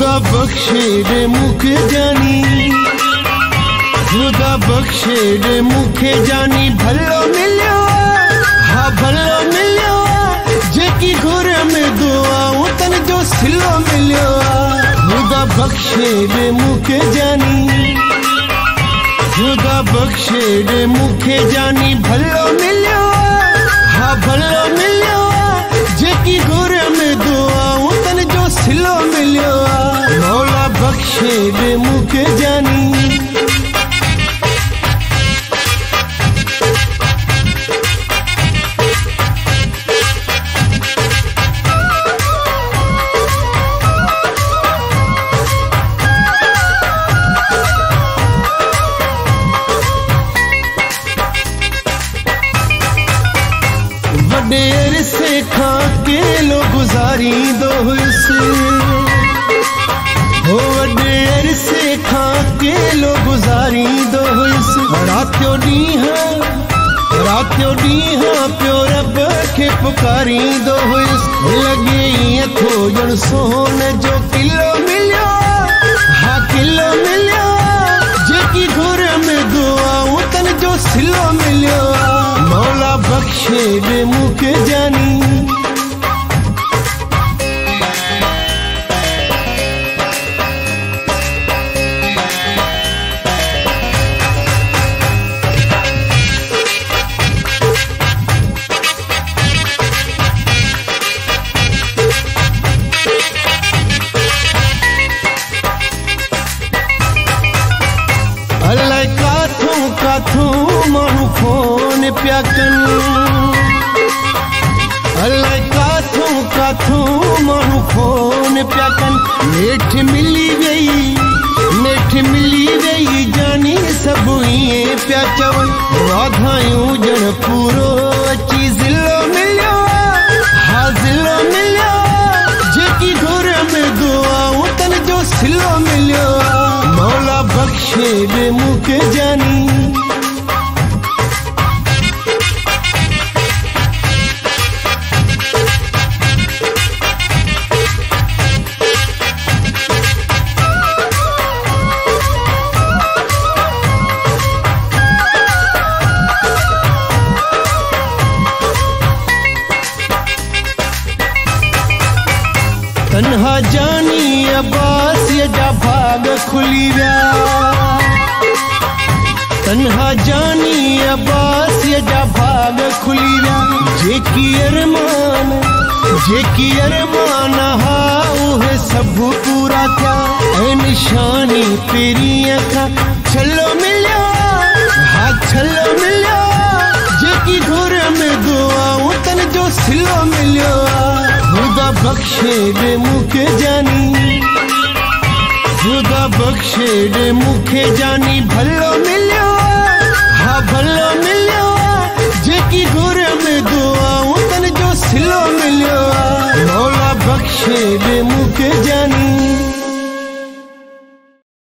खुदा बख्शे दे मुखे जानी, खुदा बख्शे दे मुखे जानी। भलो मिलियो हाँ भलो मिलियो, जेकी घुर में दुआ तन जो सिलो मिलियो। खुदा बख्शे दे मुखे जानी, खुदा बख्शे दे मुखे जानी। भलो मिलियो हाँ भलो मिलियो, जेकी घुर में दुआ तन जो सिलो मिलियो। मौला बख्शे दे मुखे जानी। वडेर से खा के लो गुजारी दो से, हो वडेर से खा के लो गुजारी दो से। रात्यो डीहा प्यो रब के पुकारी दो लगे थोजन सोन जो किलो मिलियो हाँ किलो मिलियो, जेकी घुर में दुआ तन जो सिलो मिलियो। मौला बख्शे दे मुखे जानी। अल्लाह काथों मानू फोन प्या कन, अल्लाह काथों मानू फोन प्या कन। नेठ मिली गई जानी सब इए प्या चवन। वाधायूं जन पूरो अची जिलो मिलियो हाँ जिलो मिलियो, जेकी घुर में दुआ तन जो सिलो मिलियो। मौला बख्शे दे मुखे जानी। तन्हा जानी अब्बास जा भाग खुली व्या, तन्हा जानी अब्बास जा भाग खुली व्या। जेकी अरमान हा उहे सब पूरा थिया। ऐ निशानी तेरी अखा छलो मिलियो हाँ छलो मिलियो, जेकी घुर में दुआ तन जो सिलो मिलियो। खुदा बख्शे दे मुखे जानी, खुदा बख्शे दे मुखे जानी। भलो मिलियो हाँ भलो मिलियो, जेकी घुर में दुआ तन जो सिलो मिलियो। मौला बख्शे दे मुखे जानी।